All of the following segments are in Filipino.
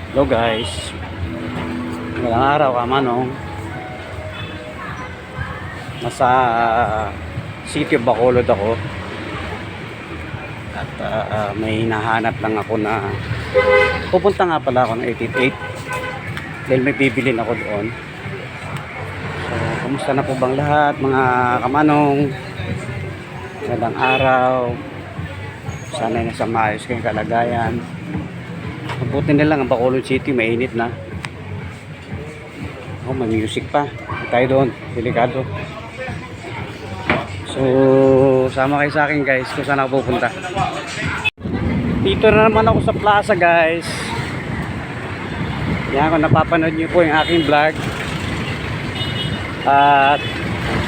Hello guys, magandang araw ka manong. Nasa City of Bacolod ako. At may hinahanap lang ako na pupunta nga pala ako ng 888 dahil may bibilin ako doon. So, kumusta na po bang lahat mga kamanong? Magandang araw. Sana nasa maayos kayong kalagayan. Mabuti na lang ang Bacolod City, mainit na. Oh, may music pa. Tayo doon, delikado. So, sama kayo sa akin guys kung saan ako pupunta. Dito na naman ako sa plaza guys. Yan, kung napapanood nyo po yung aking vlog. At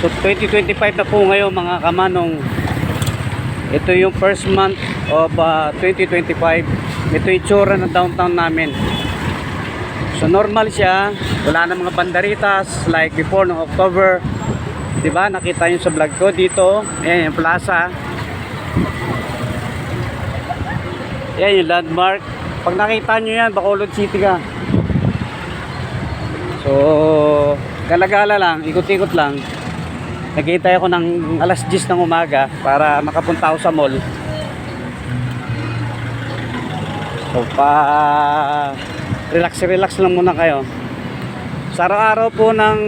so 2025 na po ngayon mga kamanong. Ito yung first month of 2025. Ito yung tsura ng downtown namin. So normal siya, wala na mga banderitas like before ng October. Diba, nakita nyo sa vlog ko dito. Ayan yung plaza. Ayan yung landmark. Pag nakita nyo yan, Bacolod City ka. So galagala lang, ikot-ikot lang. Nagkita ako ng alas 10 ng umaga para makapunta ako sa mall. So relax lang muna kayo. Sa araw-araw po ng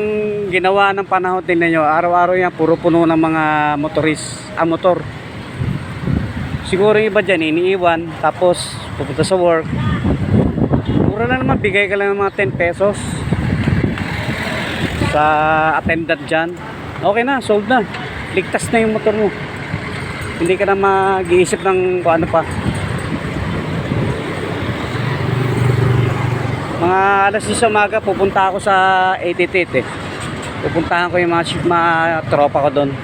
ginawa ng panahon, tingnan nyo, araw-araw yan puro puno ng mga motor. Siguro yung iba dyan iniiwan tapos pupunta sa work. Mura lang naman, bigay ka lang ng mga 10 pesos sa attendant dyan. Okay na, sold na, ligtas na yung motor mo, hindi ka na mag-iisip ng kung ano pa. Mga alas 10 umaga pupunta ako sa 888 pupuntahan ko yung mga tropa ko doon.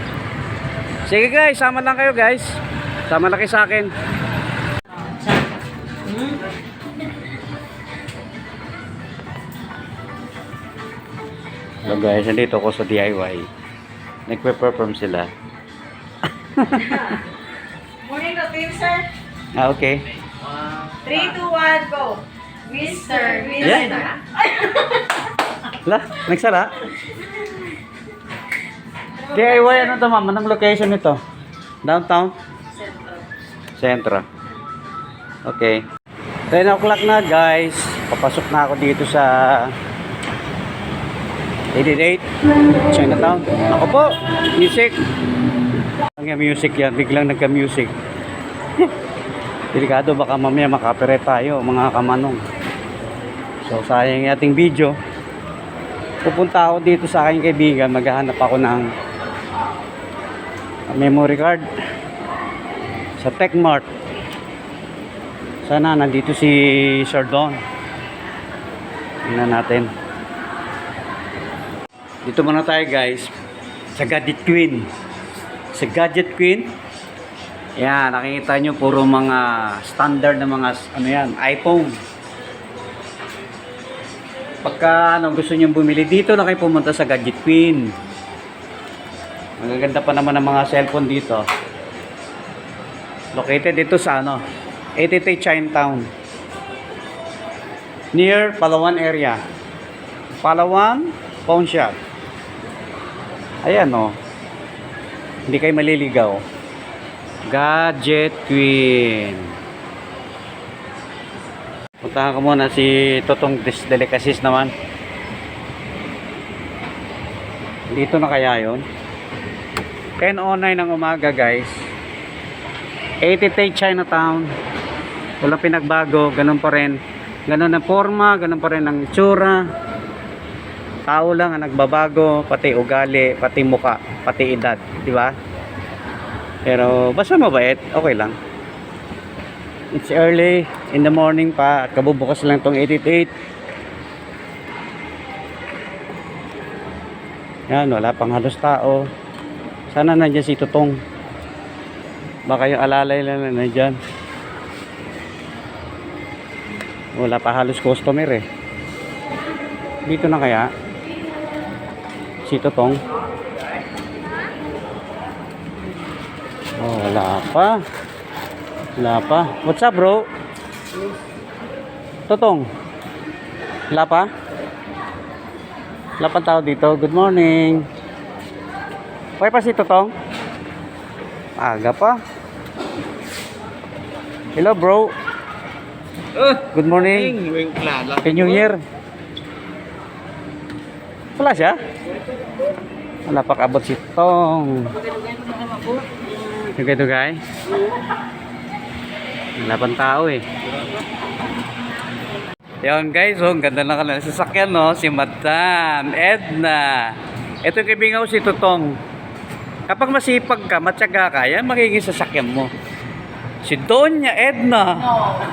Sige guys, sama lang kayo guys, sama lang kayo sa akin. Hello guys, nandito ako sa DIY. Nagpe-perform sila. Morning routine, sir. Okay. 3, 2, 1, go. Mr. Yeah. Lah, nagsara. DIY ano to ma'am? Anong location nito? Downtown? Sentro. Okay. 10 o'clock na guys. Papasok na ako dito sa 88 Chinatown. Ako po, music. Ang music yan, biglang nagka-music. Delikado, baka mamaya makapirate tayo mga kamanong. So sayang yung ating video. Pupunta ako dito sa aking kaibigan, maghahanap ako ng memory card sa Techmart. Sana nandito si Sir Don. Tingnan natin. Dito muna tayo guys sa Gadget Queen. Sa Gadget Queen, yan, nakikita nyo puro mga standard na mga ano yan, iPhone. Pagka gusto nyo bumili dito na kayo pumunta sa Gadget Queen. Magaganda pa naman ang mga cellphone dito. Located dito sa 888 Chinatown, near Palawan area. Palawan Pawn Shop. Ayan hindi kayo maliligaw. Gadget Queen. Puntahan ko muna si Totong Delicacies naman. Dito na kaya yun? 10:09 ng umaga guys. 888 Chinatown. Walang pinagbago, ganun pa rin. Ganun ang forma, ganun pa rin ang itsura. Tao lang ang nagbabago, pati ugali, pati muka, pati edad, di ba? Pero basta mabait, okay lang. It's early in the morning pa at kabubukas lang tong 888. Yan, wala pang halos tao. Sana nandiyan si Tutong. Baka yung alalay lang na nandyan. Wala pa halos customer eh. Dito na kaya si Tutong? Oh, wala pa. Wala pa. What's up, bro? Totong. Wala pa? Wala pang tao dito. Good morning. Okay pa si Totong? Aga pa. Hello bro. Good morning. Happy New Year. Wala siya? Wala pa kaabot si Tong. Dugay-dugay. Wala pang tao eh. Yan guys, oh, ang ganda na kanila sasakyan, no? Si Madam Edna. Ito yung kaibigan ko si Totong. Kapag masipag ka, matyaga ka, yan magiging sasakyan mo. Si Doña Edna. No.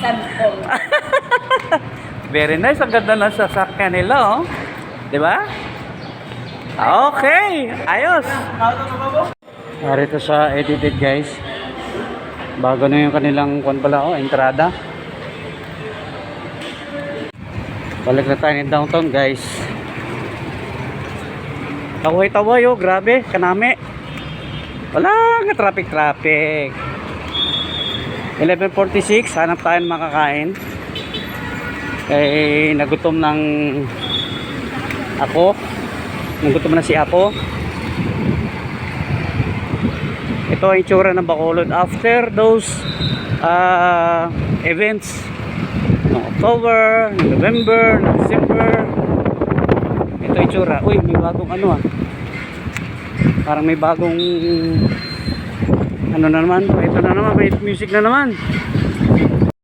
Sample. Very nice, ang ganda ng sasakyan nila, oh. Di ba? Okay, ayos. Narito sa edited guys. Bago na yung kanilang kwan pala, oh, entrada. Balik na tayo ng downtown guys. Taway-taway oh, grabe, kanami. Wala nga traffic. 11:46, hanap tayo ng makakain. Eh, nagutom ng ako. Nagutom na si Apo. Ito ang itsura ng Bacolod after those events. No October, no November, no December. Ito itsura. Uy, may bagong ano ah. Parang may bagong ano na naman. Ito na naman, may music na naman.